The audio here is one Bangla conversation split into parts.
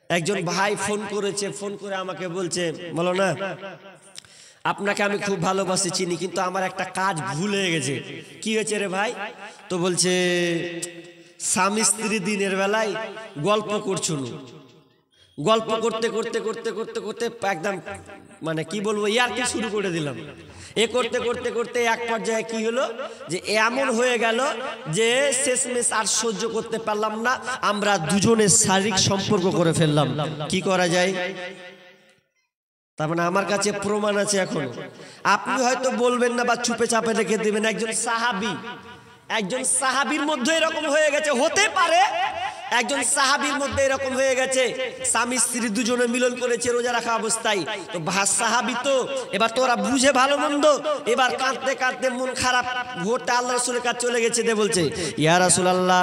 একজন ভাই ফোন করেছে, ফোন করে আমাকে বলছে, বলো না আপনাকে আমি খুব ভালোবাসি চিনি, কিন্তু আমার একটা কাজ ভুল হয়ে গেছে। কি হয়েছে রে ভাই? তো বলছে স্বামী স্ত্রী দিনের বেলায় গল্প করছুন, গল্প করতে করতে করতে করতে করতে একদম মানে কি বলবো ইয়ার্কি শুরু করে দিলাম। এ করতে করতে করতে এক পর্যায়ে কি হলো যে এমন হয়ে গেল যে শেষমেশ আর সহ্য করতে পারলাম না, আমরা দুজনের শারীরিক সম্পর্ক করে ফেললাম। কি করা যায়? তার মানে আমার কাছে প্রমাণ আছে। এখন আপনি হয়তো বলবেন না বা চুপে চাপে রেখে দেবেন, একজন সাহাবীর মধ্যে এরকম হয়ে গেছে, হতে পারে একজন সাহাবীর মধ্যে এরকম হয়ে গেছে, স্বামী স্ত্রী দুজনে মিলন করেছে রোজা রাখা অবস্থায়। তো সাহাবী তো এবার তোরা বুঝে ভালো মন্দ, এবার কাঁদতে কাঁদতে মন খারাপ ভোরটা আল্লাহ রাসূলের কাছে চলে গেছে, দে বলছে ইয়া রাসূলুল্লাহ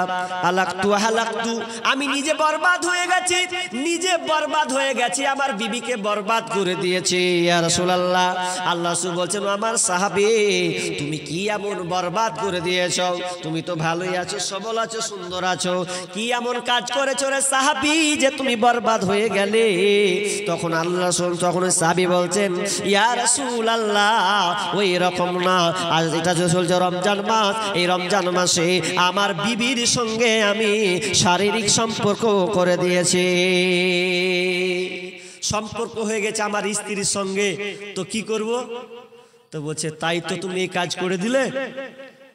হালাকতু, আমি নিজে বরবাদ হয়ে গেছি, আমার বিবিকে বরবাদ করে দিয়েছি ইয়া রাসূলুল্লাহ। আল্লাহ রাসূল বলছেন আমার সাহাবী তুমি কি এমন বরবাদ করে দিয়েছো? তুমি তো ভালোই আছো, সবল আছো, সুন্দর আছো, কি এমন কাজ করেছো রে সাহাবী যে তুমি বরবাদ হয়ে গেলে? তখন আল্লাহ রাসূল তখন সাহাবী বলছেন ইয়া রাসূলুল্লাহ ওই রকম না, আজ এটা চলছে রমজান মাস, এই রমজান মাসে আমার বিবির সঙ্গে আমি শারীরিক সম্পর্ক করে দিয়েছি, সম্পর্ক হয়ে গেছে আমার স্ত্রীর সঙ্গে, তো কি করব? তো বলছে তাই তো তুমি এই কাজ করে দিলে।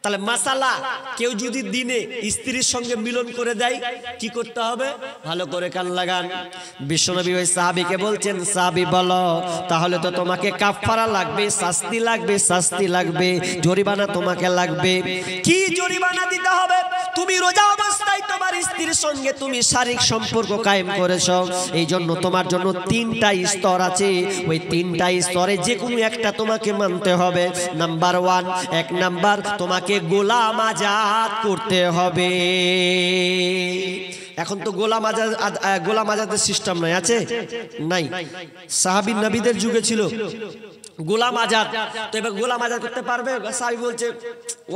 তাহলে মাসালা, কেউ যদি দিনে স্ত্রীর সঙ্গে মিলন করে দেয় কি করতে হবে? ভালো করে কান লাগান। বিশ্বনবী ওই সাহাবীকে বলছেন সাহাবী বলো তাহলে তো তোমাকে কাফারা লাগবে, শাস্তি লাগবে, জরিমানা তোমাকে লাগবে। কি জরিমানা দিতে হবে? তুমি রোজা অবস্থায় তোমার স্ত্রীর সঙ্গে তুমি শারীরিক সম্পর্ক কায়েম করেছো, এই জন্য তোমার জন্য 3টা স্তর আছে, ওই 3টা স্তরে যে কোনো একটা তোমাকে মানতে হবে। নাম্বার 1, 1 নাম্বার তোমাকে গোলাম আজাদ করতে হবে। এখন তো গোলাম আজাদের সিস্টেম নাই, আছে নাই? সাহাবী নবীদের যুগে ছিল গোলাম আজাদ, তো এবার গোলাম আজাদ করতে পারবে? সাহাবী বলছে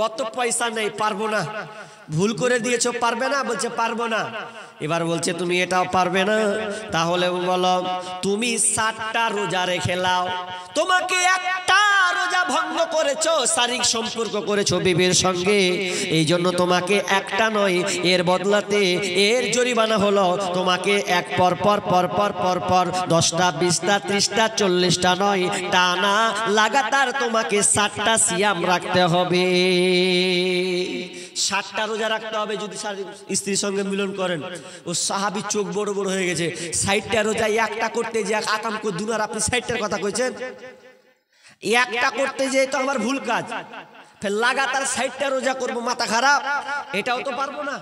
অত পয়সা নেই, পারবো না। ভুল করে দিয়েছো, পারবে না? বলছে পারবো না। এবার বলছে তুমি এটাও পারবে না, তাহলে বলো তুমি 60টা রোজা রেখে নাও। তোমাকে একটা রোজা ভঙ্গ করেছো, শারীরিক সম্পর্ক করেছো বিবির সঙ্গে, এই জন্য তোমাকে একটা নয়, এর বদলাতে এর জরিমানা হলো তোমাকে এক পর পর 10টা 20টা 30টা 40টা নয়, টানা লাগাতার তোমাকে 60টা সিয়াম রাখতে হবে। 60টা রোজা রাখতে হবে যদি স্ত্রীর সঙ্গে মিলন করেন। ও সাহাবী চোখ বড় বড় হয়ে গেছে, 60টা রোজা একটা করতে যে আকাম করে দুনার, আপনি 60টার কথা কইছেন? একটা করতে যে তো আমার ভুল কাজ, ফের লাগাতার 60টা রোজা করবো, মাথা খারাপ? এটাও তো পারবো না।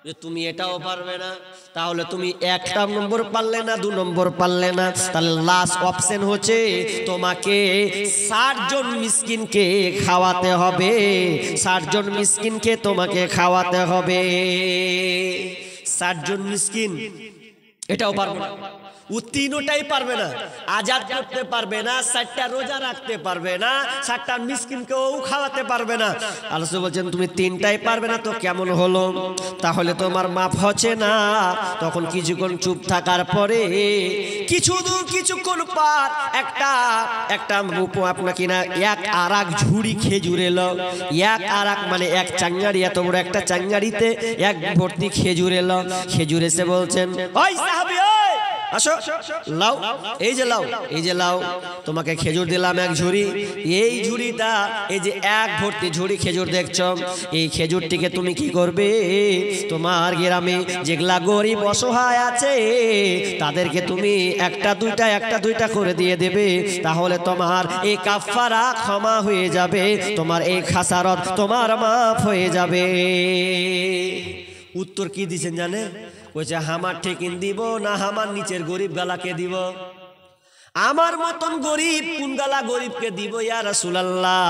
যে তুমি এটাও পারবে না, তাহলে তুমি 1 নম্বর পারলে না, 2 নম্বর পারলে না, তাহলে লাস্ট অপশন হচ্ছে তোমাকে 60 জন মিসকিনকে খাওয়াতে হবে, 60 জন মিসকিনকে তোমাকে খাওয়াতে হবে। 60 জন মিসকিন এটাও পারবে না, ও 3টাই পারবে না। আজাদ করতে পারবে না, 60টা রোজা রাখতে পারবে না, 60টা মিসকিনকেও খাওয়াতে পারবে না। আল্লাহ বলছেন তুমি 3টাই পারবে না, তো কেমন হলো? তাহলে তোমার মাফ হচ্ছে না। তখন কিছুক্ষণ চুপ থাকার পরে কিছুক্ষণ পর একটা আপনাকে না এক আরাক ঝুড়ি খেজুর এলো। এক আরাক মানে এক চাঙ্গাড়ি, এত বড় একটা চাঙ্গাড়িতে এক ভর্তি খেজুর এলো। খেজুর এসে বলছেন ওই সাহাবী আসো, লাও, এই যে লাও, তোমাকে খেজুর দিলাম এক ঝুড়ি। এই ঝুড়িটা, এই যে এক ভর্তি ঝুড়ি খেজুর দেখছো, এই খেজুরটিকে তুমি কি করবে? তোমার গ্রামে যেগুলা গরিব অসহায় আছে তাদেরকে তুমি একটা দুইটা করে দিয়ে দেবে, তাহলে তোমার এই কাফারা ক্ষমা হয়ে যাবে, তোমার এই খাসারত তোমার মাফ হয়ে যাবে। উত্তর কি দিছেন জানে? বলছে হামার ঠেকিন দিব না হামার নিচের গরিব গালাকে দিব? আমার মতন গরিব কোন গালা গরিবকে দিব ইয়া রাসূলুল্লাহ?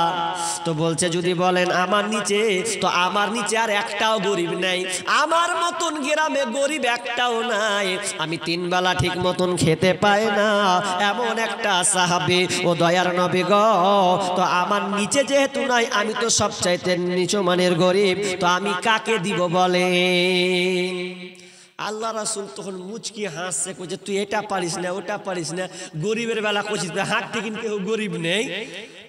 তো বলছে যদি বলেন আমার নিচে, তো আমার নিচে আর একটাও গরিব নাই, আমার মতন গ্রামে গরিব একটাও নাই, আমি 3 বেলা ঠিক মতন খেতে পাই না, এমন একটা সাহাবী ও দয়ার নবী গো। তো আমার নিচে যেহেতু নাই, আমি তো সবচাইতে নিচু মানের গরিব, তো আমি কাকে দিব বলেন? আল্লাহ রাসূল তখন মুচকি হাসছে, কইছে তুই এটা পারিস না, ওটা পারিস না, গরিবের বেলা কইছিস, হাত থেকে কেউ গরিব নেই।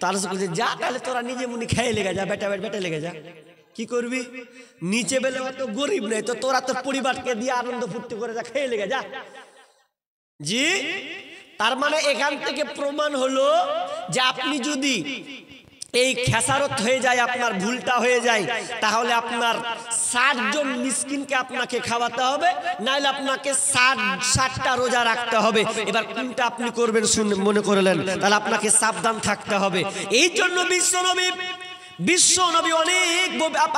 তার কইছে যা তাহলে তোরা নিজে মুনি খেয়ে লেগে যা, বেটা বেটা লেগে যা, কি করবি, নিচে বেলে অত গরিব নেই তো তোরা তোর পরিবারকে দিয়ে আনন্দ ফুর্তি করে যা, খেয়ে লেগে যা। জি, তার মানে এখান থেকে প্রমাণ হলো যে আপনি যদি এই খেসারত হয়ে যায়, আপনার ভুলটা হয়ে যায়, তাহলে আপনার 60 জন মিসকিনকে আপনাকে খাওয়াতে হবে, নাইলে আপনাকে 60টা রোজা রাখতে হবে। এবার কোনটা আপনি করবেন মনে করলেন, তাহলে আপনাকে সাবধান থাকতে হবে। এই জন্য বিশ্বনবী অনেক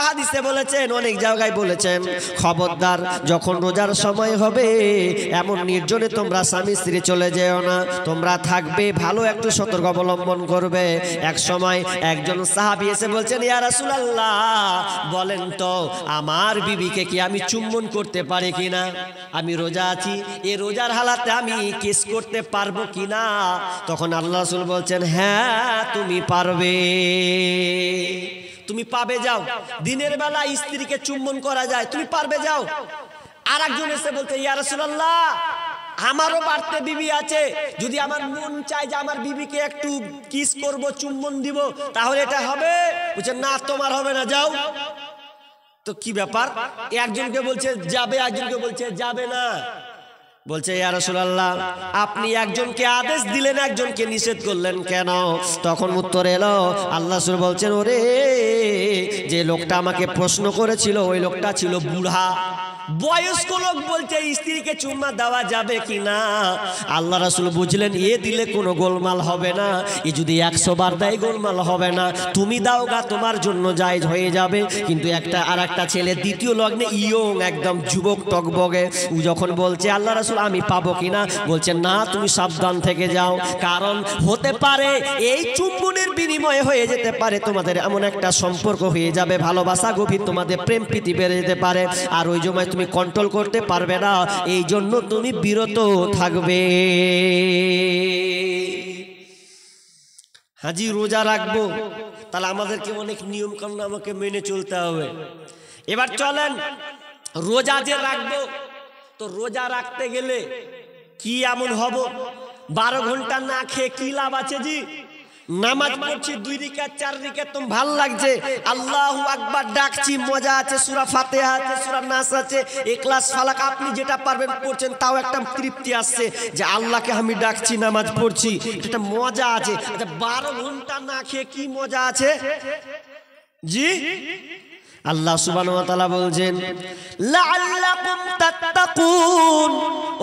হাদিসে বলেছেন, অনেক জায়গায় বলেছেন, খবরদার যখন রোজার সময় হবে এমন নির্জনে তোমরা স্বামী স্ত্রী চলে যেও না, তোমরা থাকবে ভালো একটু সতর্ক অবলম্বন করবে। এক সময় একজন সাহাবী এসে বলছেন, ইয়া রাসূলুল্লাহ বলেন তো আমার বিবিকে কি আমি চুম্বন করতে পারি কিনা, আমি রোজা আছি, এই রোজার হালাতে আমি কিস করতে পারবো কিনা? তখন আল্লাহ রাসূল বলছেন, হ্যাঁ তুমি পারবে, তুমি পাবে, যাও। দিনের বেলা স্ত্রীকে চুম্বন করা যায়, তুমি পারবে, যাও। আর একজন এসে বলতে, ইয়া রাসূলুল্লাহ আমারও বাড়তে বিবি আছে, যদি আমার মন চায় যে আমার বিবিকে একটু কিস করব, চুম্বন দিব, তাহলে এটা হবে? বলছে না তোমার হবে না, যাও। তো কি ব্যাপার, একজনকে বলছে যাবে, একজনকে বলছে যাবে না। বলছে ইয়া রাসূলুল্লাহ আপনি একজনকে আদেশ দিলেন, একজনকে নিষেধ করলেন কেন? তখন উত্তর এলো, আল্লাহ রাসূল বলছেন, ওরে যে লোকটা আমাকে প্রশ্ন করেছিল ওই লোকটা ছিল বুড়া, বয়স্ক লোক, বলছে স্ত্রীকে চুম্মা দেওয়া যাবে কিনা? আল্লাহ রাসূল বুঝলেন এ দিলে কোনো গোলমাল হবে না, এ যদি 100 বার দেয় গোলমাল হবে না, তুমি দাও গা, তোমার জন্য জায়েজ হয়ে যাবে। কিন্তু আর একটা ছেলে দ্বিতীয় লগ্নে ইয়ং একদম যুবক টকবগে, ও যখন বলছে আল্লাহ রাসূল আমি পাবো কিনা, বলছে না তুমি সাবধান থেকে যাও, কারণ হতে পারে এই চুম্বনের বিনিময়ে হয়ে যেতে পারে তোমাদের এমন একটা সম্পর্ক হয়ে যাবে, ভালোবাসা গভীর, তোমাদের প্রেম প্রীতি বেড়ে যেতে পারে, আর ওই সময় তুমি কন্ট্রোল করতে পারবে না, এই জন্য তুমি বিরত থাকবে। হাজি রোজা রাখবো, তাহলে আমাদেরকে অনেক নিয়ম কানুন আমাকে মেনে চলতে হবে। এবার চলেন রোজা যে রাখবো, তো রোজা রাখতে গেলে কি এমন হব, 12 ঘন্টা না খেয়ে কি লাভ আছে? জি, নামাজ পড়ছি 2 রাকাত 4 রাকাত, তো ভাল লাগছে, আল্লাহু আকবার ডাকছি, মজা আছে, সূরা ফাতিহা আছে, সূরা নাস আছে, ইখলাস ফালাক আপনি যেটা পারবেন পড়ছেন, তাও একটা তৃপ্তি আসছে যে আল্লাহকে আমি ডাকছি, নামাজ পড়ছি, এটা মজা আছে। আচ্ছা 12 ঘন্টা না খেয়ে কি মজা আছে? জি, আল্লাহ সুবহানাহু ওয়া তাআলা বলছেন লাআল্লাকুম তাত্তাকুন,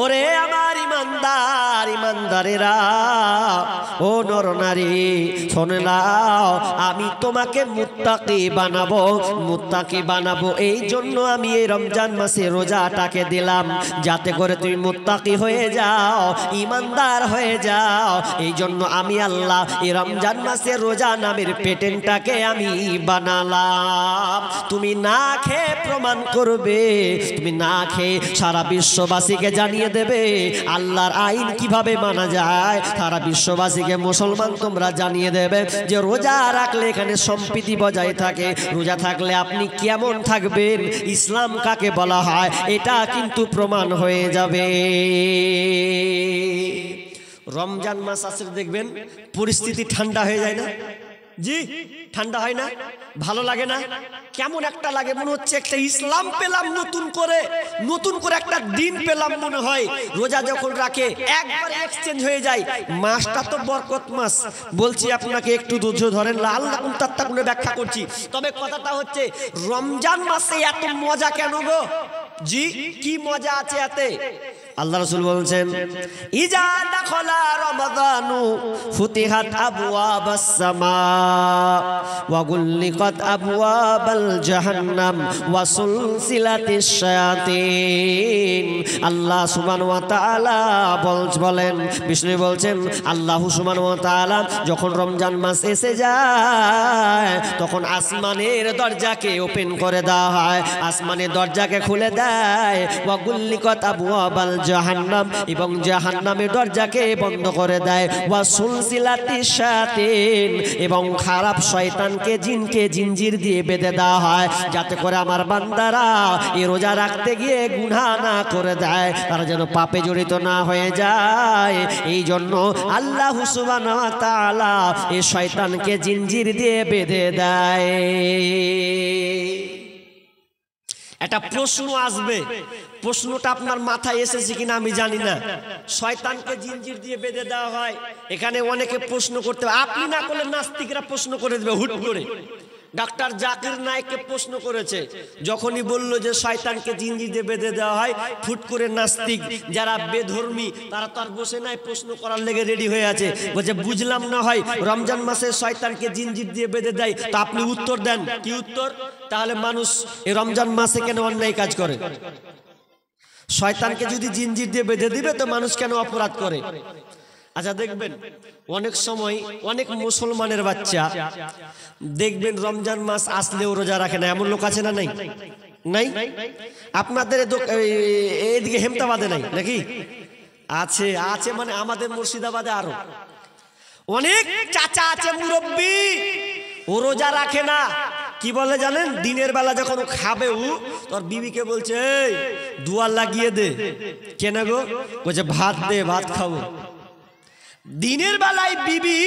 ওরে আমার ইমানদার ইমানদারেরা, ও নর নারী শুনে নাও, আমি তোমাকে মুত্তাকি বানাবো, এই জন্য আমি এই রমজান মাসে রোজাটাকে দিলাম, যাতে করে তুমি মুত্তাকি হয়ে যাও, ইমানদার হয়ে যাও। এই জন্য আমি আল্লাহ এই রমজান মাসে রোজা নামের পেটেন্টটাকে আমি বানালাম। তুমি না খেয়ে প্রমাণ করবে, তুমি না খেয়ে সারা বিশ্ববাসীকে জানিয়ে দেবে আল্লাহর আইন কিভাবে মানা যায়, সারা বিশ্ববাসীকে মুসলমান তোমরা জানিয়ে দেবে যে রোজা রাখলে এখানে সম্প্রীতি বজায় থাকে, রোজা থাকলে আপনি কেমন থাকবেন, ইসলাম কাকে বলা হয়, এটা কিন্তু প্রমাণ হয়ে যাবে। রমজান মাস আসলে দেখবেন পরিস্থিতি ঠান্ডা হয়ে যায় না? জি, ঠান্ডা হয় না? ভালো লাগে না? কেমন একটা লাগে, মনে হচ্ছে একটা ইসলাম পেলাম, নতুন করে একটা দিন পেলাম মনে হয়। রোজা যখন রাখে একবার এক্সচেঞ্জ হয়ে যায়। মাসটা তো বরকত মাস, বলছি আপনাকে একটু ধৈর্য ধরেন, লাআল্লাকুম তাত্তাকুন ব্যাখ্যা করছি। তবে কথাটা হচ্ছে রমজান মাসে এত মজা কেন গো? জি, কি মজা আছে এতে? আল্লাহ রাসূল বলছেন ইজা দাখালা রমাদানু ফুতিহাত আবওয়াবাস সামা ওয়া গুল্লিকাত আবওয়াবাল জাহান্নাম ওয়া সুলসিলাতিশ শায়াতিন। আল্লাহ সুবহানাহু ওয়া তাআলা বলেন, বিষ্ণু বলছেন আল্লাহ সুবহানাহু ওয়া তাআলা যখন রমজান মাস এসে যায় তখন আসমানের দরজাকে ওপেন করে দেওয়া হয়, আসমানের দরজাকে খুলে দেয়, ওয়া গুল্লিকাত আবওয়াবাল জাহান্নাম এবং জাহান্নামের দরজাকে বন্ধ করে দেয়। ওয়া সুলসিলাতিশ শায়াতিন এবং খারাপ শয়তানকে জিনকে জিঞ্জির দিয়ে বেঁধে দেওয়া হয়, যাতে করে আমার বান্দারা এই রোজা রাখতে গিয়ে গুনাহ না করে দেয়, তারা যেন পাপে জড়িত না হয়ে যায়। এই জন্য আল্লাহ সুবহানাহু ওয়া তাআলা এই শয়তানকে জিঞ্জির দিয়ে বেঁধে দেয়। একটা প্রশ্ন আসবে, প্রশ্নটা আপনার মাথায় এসেছে কিনা আমি জানি না। শয়তানকে জিঞ্জির দিয়ে বেঁধে দেওয়া হয়, এখানে অনেকে প্রশ্ন করতে, আপনি না করলে নাস্তিকরা প্রশ্ন করে দেবে হুট করে। ডাক্তার জাকির নায়েককে প্রশ্ন করেছে, যখনই বললো যে শয়তানকে জিঞ্জির দিয়ে বেঁধে দেওয়া হয়, ফুট করে নাস্তিক যারা বেধর্মী তারা তো আর বসে নাই, প্রশ্ন করার লেগে রেডি হয়ে আছে। বলছে বুঝলাম না হয় রমজান মাসে শয়তানকে জিঞ্জির দিয়ে বেঁধে দেয়, তা আপনি উত্তর দেন। কি উত্তর? তাহলে মানুষ এই রমজান মাসে কেন অন্যায় কাজ করে? শয়তানকে যদি জিঞ্জির দিয়ে বেঁধে দিবে তো মানুষ কেন অপরাধ করে? আচ্ছা দেখবেন অনেক সময় অনেক মুসলমানের বাচ্চা দেখবেন রমজান মাস আসলেও রোজা রাখে না, এমন লোক আছে না? নাই নাই? আপনাদের এদিকে হেমতাবাদে নাই নাকি? আছে আছে, মানে আমাদের মুর্শিদাবাদে আরো অনেক চাচা আছে মুরব্বী, ও রোজা রাখে না। কি বলে জানেন? দিনের বেলা যখন ও খাবে, ও তোর বিবিকে বলছে এই দুয়ার লাগিয়ে দে। কেন গো? বলছে ভাত দে, ভাত খাবো। দিনের বেলায় বিবি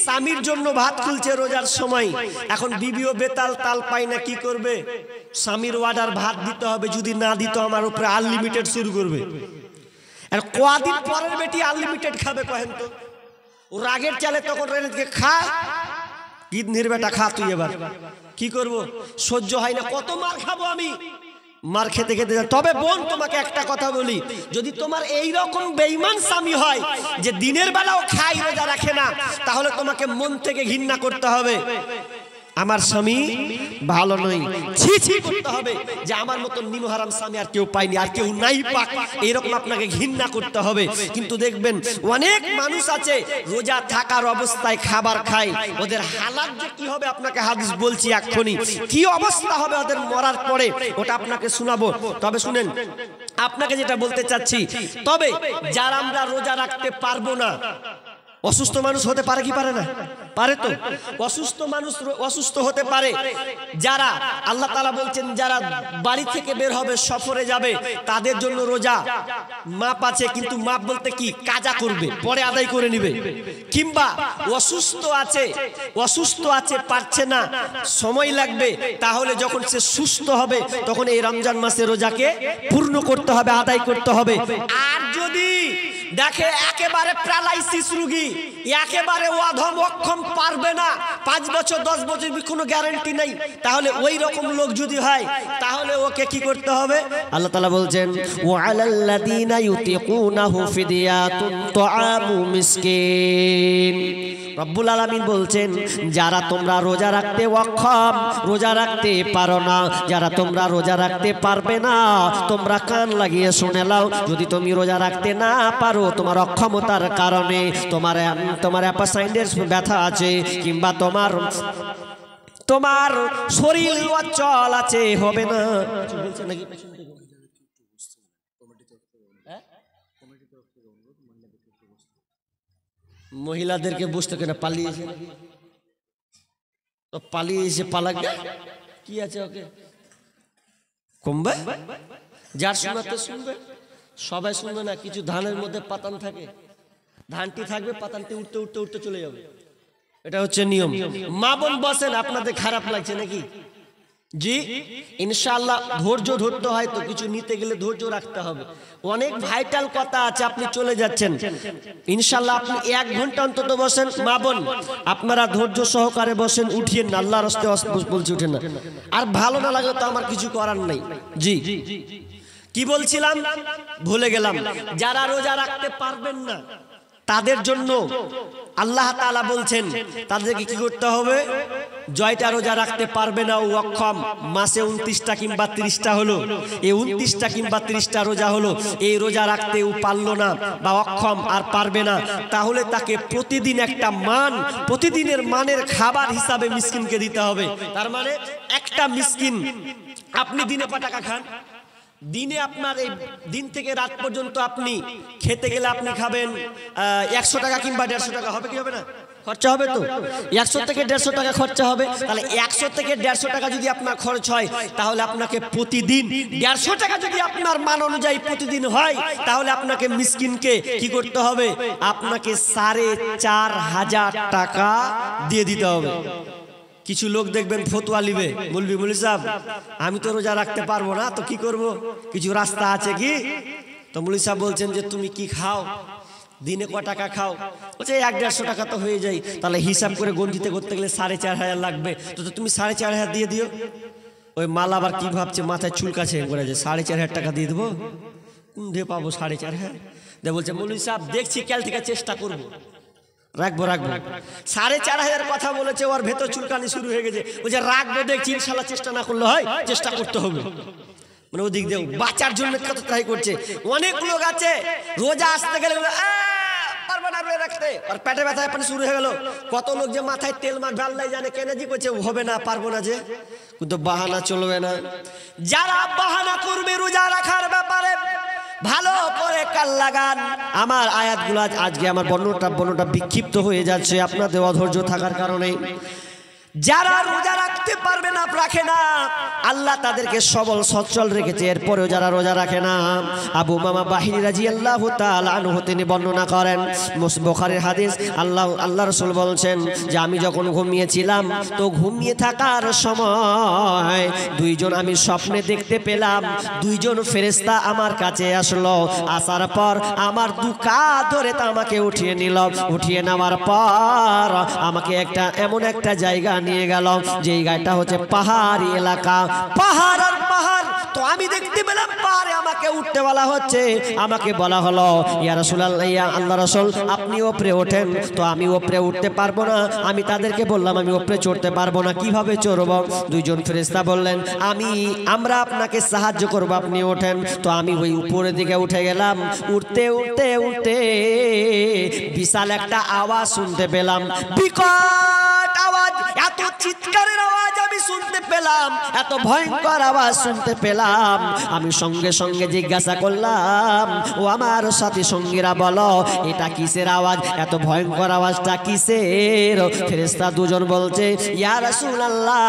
স্বামীর জন্য ভাত খুলছে রোজার সময়, এখন বিবিও বেতাল, তাল পায় না, কি করবে? স্বামীর অর্ডার ভাত দিতে হবে, যদি না দিত আমার উপরে আনলিমিটেড শুরু করবে। আর কদিন পরের বেটি আনলিমিটেড খাবে কহেন তো? ও রাগের চালে তখন রেনেকে খা, কিডনির বেটা খা তুই, এবার কি করব? সহ্য হয় না, কত মার খাবো আমি, মার খেতে খেতে। তবে বোন তোমাকে একটা কথা বলি, যদি তোমার এই রকম বেঈমান স্বামী হয় যে দিনের বেলাও খায় রোজা রাখে না, তাহলে তোমাকে মন থেকে ঘৃণা করতে হবে, আমার স্বামী ভালো নয়, ছি ছি করতে হবে যে আমার মতন নিমহারাম স্বামী আর কেউ পায়নি, আর কেউ নাই পাক, এরকম আপনাকে ঘৃণা করতে হবে। কিন্তু দেখবেন অনেক মানুষ আছে রোজা থাকার অবস্থায় খাবার খায়, ওদের হালাত যে কি হবে আপনাকে হাদিস বলছি এক্ষুনি, কি অবস্থা হবে ওদের মরার পরে ওটা আপনাকে শোনাবো। তবে শুনেন, আপনাকে যেটা বলতে চাচ্ছি, তবে যারা আমরা রোজা রাখতে পারবো না, অসুস্থ মানুষ হতে পারে কি পারে না? পারে তো। অসুস্থ মানুষ অসুস্থ হতে পারে, যারা আল্লাহ তাআলা বলছেন যারা বাড়ি থেকে বের হবে, সফরে যাবে, তাদের জন্য রোজা মাপ আছে, কিন্তু মাপ বলতে কি, কাজা করবে, পরে আদায় করে নেবে। কিংবা অসুস্থ আছে পারছে না, সময় লাগবে, তাহলে যখন সে সুস্থ হবে তখন এই রমজান মাসে রোজাকে পূর্ণ করতে হবে, আদায় করতে হবে। আর যদি দেখে একেবারে প্যারালাইসিস রোগী, একেবারে অধম অক্ষম, পারবে না, 5 বছর 10 বছর কোনো গ্যারান্টি নাই, তাহলে ওই রকম লোক যদি হয় তাহলে ওকে কি করতে হবে? আল্লাহ তাআলা বলছেন ওয়া আলাল্লাযিনা ইউতিকুনাহু ফিদিয়াতুন তুআমু মিসকিন। রব্বুল আলামিন বলছেন যারা তোমরা রোজা রাখতে অক্ষম, রোজা রাখতে পারো না, যারা তোমরা রোজা রাখতে পারবে না, তোমরা কান লাগিয়ে শুনে নাও, যদি তুমি রোজা রাখতে না পারো, তোমার অক্ষমতার কারণে, তোমার অ্যাপাসাইন্ডের ব্যথা আছে, কিংবা তোমার শরীর অচল আছে, হবে না। মহিলাদেরকে বুঝতে কেন পালিয়েছে, তো পালিয়েছে, পালাক কি আছে, ওকে কমবে, যার শোনাতে শুনবে, সবাই শুনবে না। কিছু ধানের মধ্যে পাতান থাকে, ধানটি থাকবে, পাতানটি উঠতে উঠতে উঠতে চলে যাবে, এটা হচ্ছে নিয়ম। মা বোন বসেন, আপনাদের খারাপ লাগছে নাকি? জি ইনশাআল্লাহ ধৈর্য ধরতে হয়, তো কিছু নিতে গেলে ধৈর্য রাখতে হবে। অনেক ভাইটাল কথা আছে, আপনি চলে যাচ্ছেন, ইনশাআল্লাহ আপনি 1 ঘন্টা অন্তত বসেন। মা বোন আপনারা ধৈর্য সহকারে বসেন, উঠিয়েন না, আল্লাহর রাস্তে বলছি উঠেন না। আর ভালো না লাগলে তো আমার কিছু করার নাই। জি কি বলছিলাম ভুলে গেলাম। যারা রোজা রাখতে পারবেন না তাদের জন্য আল্লাহ তাআলা বলছেন তাদেরকে কি করতে হবে? জয়টা রোজা রাখতে পারবে না, ও অক্ষম, মাসে 29টা কিংবা 30টা হলো, এই 29টা কিংবা 30টা রোজা হলো, এই রোজা রাখতে ও পারলো না বা অক্ষম আর পারবে না, তাহলে তাকে প্রতিদিন একটা প্রতিদিনের মানের খাবার হিসাবে মিসকিনকে দিতে হবে। তার মানে একটা মিসকিন, আপনি দিনে কয় টাকা খান? দিনে আপনার এই দিন থেকে রাত পর্যন্ত আপনি খেতে গেলে আপনি খাবেন 100 টাকা কিংবা 150 টাকা, হবে কি হবে না? খরচা হবে তো, 100 থেকে 150 টাকা খরচা হবে। তাহলে 100 থেকে 150 টাকা যদি আপনার খরচ হয়, তাহলে আপনাকে প্রতিদিন 150 টাকা যদি আপনার মান অনুযায়ী প্রতিদিন হয়, তাহলে আপনাকে মিসকিনকে কি করতে হবে? আপনাকে 4,500 টাকা দিয়ে দিতে হবে। কিছু লোক দেখবেন ফতুয়া লিবে, বলবি মৌলভী সাহেব আমি তো রোজা রাখতে পারবো না, তো কি করব? কিছু রাস্তা আছে কি? তো মৌলভী সাহেব বলছেন যে তুমি কি খাও, দিনে ক টাকা খাও? বলছে 100-150 টাকা তো হয়ে যায়। তাহলে হিসাব করে গণিতে করতে গেলে 4,500 লাগবে, তো তুমি 4,500 দিয়ে দিও। ওই মাল আবার কি ভাবছে, মাথায় চুলকাছে করে যে 4,500 টাকা দিয়ে দেবো, কোন দিয়ে পাবো 4,500? দিয়ে বলছে মৌলভী সাহেব দেখছি কাল থেকে চেষ্টা করবো, রাখবো 4,500 কথা বলেছে, ওর ভেতর চুলকানি শুরু হয়ে গেছে। ওই যে রাখবো দেখছি, ইনশাল্লাহ চেষ্টা না করলে হয়, চেষ্টা করতে হবে। মানে ওদিক দিয়ে বাঁচার জন্য কত ট্রাই করছে। অনেক লোক আছে রোজা আসতে গেলে পারবো না রাখতে, আর পেটে ব্যথা পানি শুরু হয়ে গেল। কত লোক যে মাথায় তেল মাখবে আল্লাহ জানে, কেন জি করছে হবে না পারবো না, যে কিন্তু বাহানা চলবে না। যারা বাহানা করবে রোজা রাখার ব্যাপারে ভালো করে কান লাগান। আমার আয়াতগুলো আজকে আমার বর্ণটা বিক্ষিপ্ত হয়ে যাচ্ছে আপনাদের অধৈর্য থাকার কারণে। যারা রোজা রাখতে পারবে না, রাখে না, আল্লাহ তাদেরকে সবল সচ্ছল রেখেছে, এরপরেও যারা রোজা রাখে না। আবু মামা বাহিনী রাদিয়াল্লাহু তাআলা আনহু তিনি বর্ণনা করেন, বুখারীর হাদিস, আল্লাহ রাসূল বলছেন যে আমি যখন ঘুমিয়েছিলাম, তো ঘুমিয়ে থাকার সময় দুইজন আমি স্বপ্নে দেখতে পেলাম, দুইজন ফেরেশতা আমার কাছে আসলো। আসার পর আমার দু কাঁধ ধরে তা আমাকে উঠিয়ে নিল। উঠিয়ে নেওয়ার পর আমাকে এমন একটা জায়গা নিয়ে গেল, যে জায়গাটা হচ্ছে পাহাড়ি এলাকা, পাহাড় আর পাহাড়। তো আমি দেখতে পেলাম পাহাড়ে আমাকে উঠতে বলা হচ্ছে। আমাকে বলা হলো ইয়া রাসূলুল্লাহ, ইয়া আল্লাহ রাসূল আপনি উপরে ওঠেন। তো আমি উপরে উঠতে পারবো না। আমি তাদেরকে বললাম আমি উপরে চড়তে পারবো না, কিভাবে চড়ব? দুইজন ফেরেশতা বললেন আমরা আপনাকে সাহায্য করব, আপনি ওঠেন। তো আমি ওই উপরের দিকে উঠে গেলাম। উঠতে উঠতে উঠতে বিশাল একটা আওয়াজ শুনতে পেলাম, বিকট আওয়াজ, এত চিৎকারের আওয়াজ আমি শুনতে পেলাম, এত ভয়ঙ্কর আওয়াজ শুনতে পেলাম। আমি সঙ্গে সঙ্গে জিজ্ঞাসা করলাম, ও আমার সাথী সঙ্গীরা বলো এটা কিসের আওয়াজ? এত ভয়ঙ্কর আওয়াজটা কিসের? ফেরেশতা দুজন বলছে ইয়া রাসূলুল্লাহ,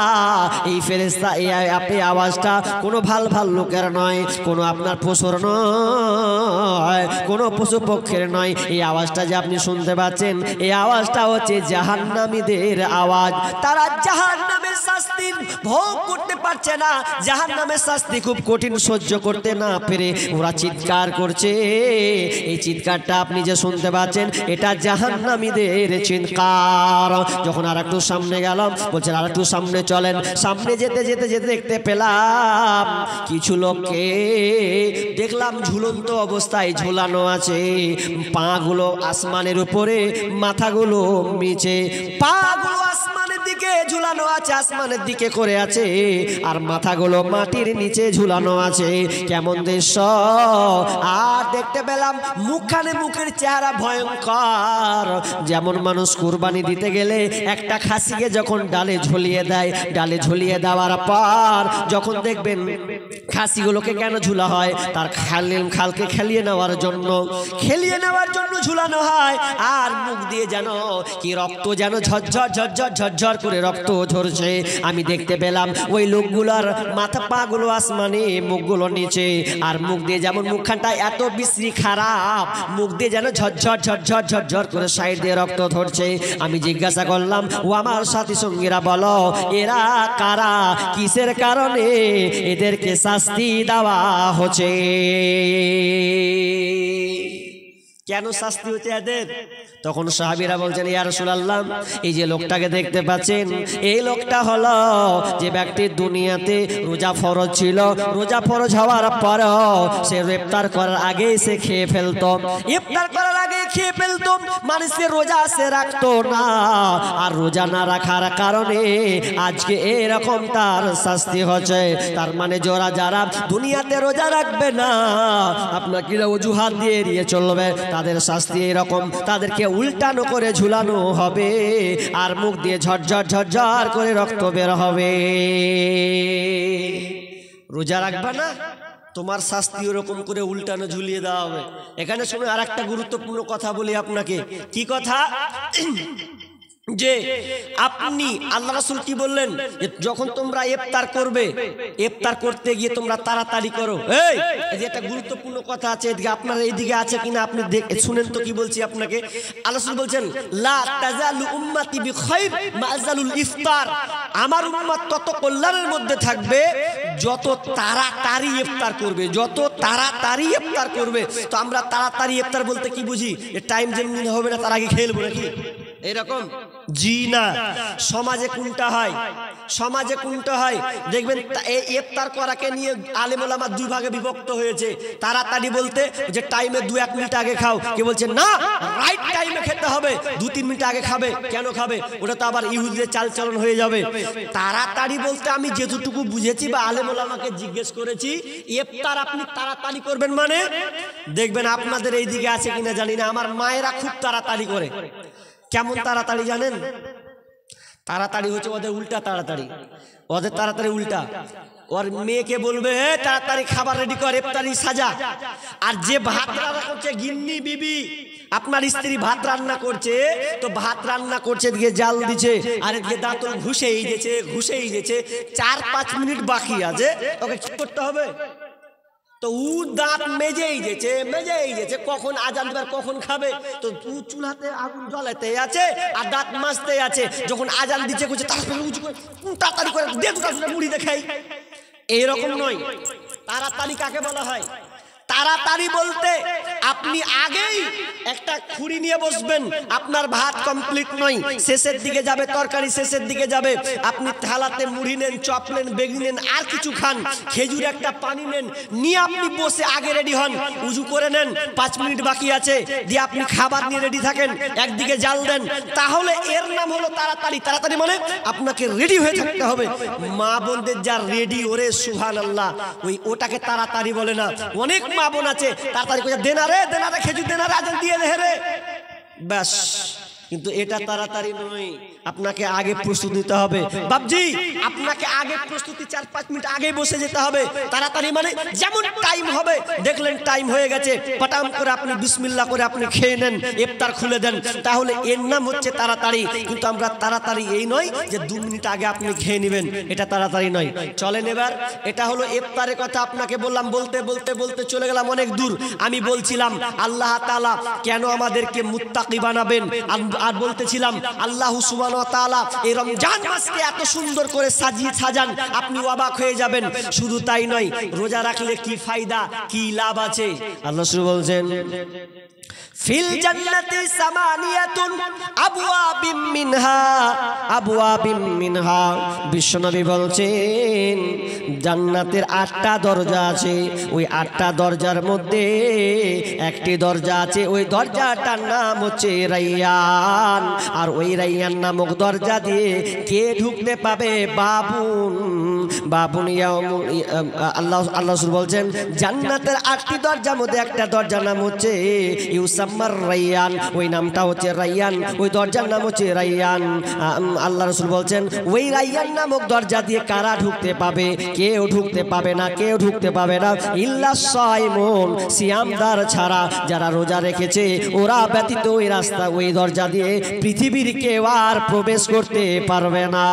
এই ফেরেশতা এই আওয়াজটা কোনো ভাল লোকের নয়, কোনো আপনার পশুর নয়, কোনো পশু পক্ষের নয়। এই আওয়াজটা যে আপনি শুনতে পাচ্ছেন, এই আওয়াজটা হচ্ছে জাহান্নামীদের আওয়াজ। তারা জাহান্নামের শাস্তি ভোগ করতে পারছে না, জাহান্নামের শাস্তি খুব কঠিন, সহ্য করতে না পেরে ওরা চিৎকার করছে। এই চিৎকারটা আপনি যে শুনতে পাচ্ছেন, এটা জাহান্নামীদের চিৎকার। যখন আর একটু সামনে গেলাম, বলছেন আর একটু সামনে চলেন। সামনে যেতে যেতে যেতে দেখতে পেলাম কিছু লোককে দেখলাম ঝুলন্ত অবস্থায় ঝুলানো আছে, পাগুলো আসমানের উপরে, মাথাগুলো নিচে, পাগুলো আসমানের দিকে ঝুলানো আছে, আসমানের দিকে করে আছে, আর মাথাগুলো মাটির নিচে ঝুলানো আছে। কেমন দৃশ্য! আর দেখতে পেলাম মুখের চেহারা ভয়ঙ্কর। যেমন মানুষ কুরবানি দিতে গেলে একটা খাসিকে যখন ডালে ঝুলিয়ে দেয়, ডালে ঝুলিয়ে দেওয়ার পর যখন দেখবেন খাসিগুলোকে কেন ঝুলা হয়, তার খালকে খেলিয়ে নেওয়ার জন্য ঝুলানো হয়। আর মুখ দিয়ে যেন কি রক্ত যেন ঝরঝর করে রক্ত ঝরছে। আমি দেখতে পেলাম ওই লোকগুলোর মাথা পাগুলো আসমানে, মুখগুলো নিচে, আর মুখ দিয়ে যেমন মুখখানটা এত বিশ্রী খারাপ, মুখ দিয়ে যেন ঝরঝর করে সাইড দিয়ে রক্ত ধরছে। আমি জিজ্ঞাসা করলাম, ও আমার সাথী সঙ্গীরা বলো এরা কারা, কিসের কারণে এদেরকে শাস্তি দেওয়া হচ্ছে? কেন শাস্তি হচ্ছে এদের? তখন সাহাবীরা বলছেন ইয়া রাসূলুল্লাহ, এই যে লোকটাকে দেখতে পাচ্ছেন, এই লোকটা হলো যে ব্যক্তি দুনিয়াতে রোজা ফরজ ছিল, রোজা ফরজ হওয়ার পরও সে ইফতার করার আগে সে খেয়ে ফেলতো, ইফতার করার আগে খেয়ে ফেলতো, মানুষের রোজা সে রাখতো না। আর রোজা না রাখার কারণে আজকে এরকম তার শাস্তি হচ্ছে। তার মানে যারা দুনিয়াতে রোজা রাখবে না, আপনার কি অজুহাত দিয়ে এড়িয়ে চলবে, তাদের শাস্তি এরকম, তাদেরকে উল্টানো করে ঝুলানো হবে, আর মুখ দিয়ে ঝরঝর করে রক্ত বের হবে। রোজা রাখবা না, তোমার শাস্তি ওরকম করে উল্টানো ঝুলিয়ে দেওয়া হবে। এখানে শুনে আর একটা গুরুত্বপূর্ণ কথা বলি আপনাকে। কি কথা? যে আপনি আল্লাহ রাসূল কি বললেন, যখন তোমরা ইফতার করবে, ইফতার করতে গিয়ে তোমরা তাড়াতাড়ি করো। এই যে একটা গুরুত্বপূর্ণ কথা আছে, এদিকে আপনারা এইদিকে আছে কিনা আপনি শুনেন তো কি বলছি আপনাকে। আল্লাহ রাসূল বলছেন লা তাজালু উম্মতি বিখাইর মাযালুল ইফতার, আমার উম্মত তত কল্যাণের মধ্যে থাকবে যত তাড়াতাড়ি ইফতার করবে, যত তাড়াতাড়ি ইফতার করবে। তো আমরা তাড়াতাড়ি ইফতার বলতে কি বুঝি? টাইম যেমনি হবে না তার আগে খেয়ে নেবো নাকি এরকম? জি না। সমাজে কোনটা হয়? সমাজে কোনটা হয় দেখবেন, এই ইফতার করাকে নিয়ে আলেম ওলামা দুই ভাগে বিভক্ত হয়েছে। তাড়াতাড়ি বলতে যে টাইমে 2-1 মিনিট আগে খাও, কে বলছে না রাইট টাইমে খেতে হবে, 2-3 মিনিট আগে খাবে। কেন খাবে? ওটা তো আবার ইহুদিদের চালচলন হয়ে যাবে। তাড়াতাড়ি বলতে আমি যেটুকু বুঝেছি বা আলেম ওলামাকে জিজ্ঞেস করেছি, ইফতার আপনি তাড়াতাড়ি করবেন মানে দেখবেন আপনাদের এইদিকে আছে কিনা জানি না, আমার মায়েরা খুব তাড়াতাড়ি করে। কেমন তাড়াতাড়ি জানেন? তাড়াতাড়ি হচ্ছে ওদের উল্টা তাড়াতাড়ি, ওদের তাড়াতাড়ি উল্টা। ওর মেয়েকে বলবে তাড়াতাড়ি খাবার রেডি কর, ইফতারি সাজা। আর যে ভাত রান্না করছে গিন্নি বিবি, আপনার স্ত্রী ভাত রান্না করছে, তো ভাত রান্না করছে এদিকে জাল দিচ্ছে আর এদিকে দাঁতল ঘুষেই গেছে, ঘুষেই গেছে। 4-5 মিনিট বাকি আছে, ওকে কি করতে হবে? তো উ দাঁত মেজেই গেছে, কখন আজান দিবার কখন খাবে। তো উ চুলাতে আগুন জ্বলাতে আছে আর দাঁত মাজতে আছে। যখন আজান দিচ্ছে করছে তাড়াতাড়ি করে দে দুটা মুড়ি দেখাই। এইরকম নয়। তাড়াতাড়ি কাকে বলা হয়? তাড়াতাড়ি বলতে আপনি আগেই একটা খুঁড়ি নিয়ে বসবেন, আপনার ভাত কমপ্লিট নয়, শেষের দিকে যাবে, তরকারি শেষের দিকে যাবে, আপনি থালাতে মুড়ি নেন, চপ নেন, বেগুনি নেন, আর কিছু খান, খেজুর একটা পানি নেন, নিয়ে আপনি বসে আগে রেডি হন, উজু করে নেন, 5 মিনিট বাকি আছে, দিয়ে আপনি খাবার নিয়ে রেডি থাকেন, একদিকে জাল দেন, তাহলে এর নাম হলো তাড়াতাড়ি। তাড়াতাড়ি মানে আপনাকে রেডি হয়ে থাকতে হবে। মা বোনদের যা রেডি, ওরে সুবহানাল্লাহ, ওটাকে তাড়াতাড়ি বলে না। অনেক মা বোন আছে তাড়াতাড়ি করে দেনারে খেজুর দেনারে আজান দিয়ে দে রে, ব্যাস। কিন্তু এটা তাড়াতাড়ি নয়, আপনাকে আগে প্রস্তুতি নিতে হবে। বাপজি আপনাকে আগে প্রস্তুতি 4-5 মিনিট আগে বসে যেতে হবে। তাড়াতাড়ি মানে যেমন টাইম হবে, দেখলেন টাইম হয়ে গেছে, পটাম করে আপনি বিসমিল্লাহ করে আপনি খেয়ে নেন, ইফতার খুলে দেন, তাহলে এর নাম হচ্ছে তাড়াতাড়ি। কিন্তু আমরা তাড়াতাড়ি এই নয় যে 2 মিনিট আগে আপনি খেয়ে নেবেন, এটা তাড়াতাড়ি নয়। চলেন এবার, এটা হলো ইফতারের কথা আপনাকে বললাম। বলতে বলতে বলতে চলে গেলাম অনেক দূর। আমি বলছিলাম আল্লাহ তাআলা কেন আমাদেরকে মুত্তাকি বানাবেন, আর বলতেছিলাম আল্লাহ সুবহানাহু ওয়া তাআলা এই রমজান মাসকে এত সুন্দর করে সাজান, আপনি অবাক হয়ে যাবেন। শুধু তাই নয়, রোজা রাখলে কি ফায়দা, কি লাভ আছে। আল্লাহ শুরু বলছেন ফিল জান্নাতি সামানিয়াতুন আবওয়াবিম মিনহা, বিশ্বনবী বলছেন জান্নাতের 8টা দরজা আছে, ওই 8টা দরজার মধ্যে একটি দরজা আছে, ওই দরজাটার নাম হচ্ছে রাইয়ান। আর ওই রাইয়ান নামক দরজা দিয়ে কে ঢুকতে পাবে? বাবুন আল্লাহ বলছেন জান্নাতের 8টি দরজার মধ্যে একটা দরজার নাম হচ্ছে ইউসাম্মার রাইয়ান, ওই নামটা হচ্ছে রাইয়ান, ওই দরজার নাম হচ্ছে রাইয়ান। আল্লাহ রাসূল বলছেন ওই রাইয়ান নামক দরজা দিয়ে কারা ঢুকতে পাবে? কেউ ঢুকতে পাবে না, কেউ ঢুকতে পাবে না ইল্লা সাইমুন, সিয়ামদার ছাড়া, যারা রোজা রেখেছে ওরা ব্যতীত ওই রাস্তা, ওই দরজা দিয়ে পৃথিবীর কেউ আর প্রবেশ করতে পারবে না।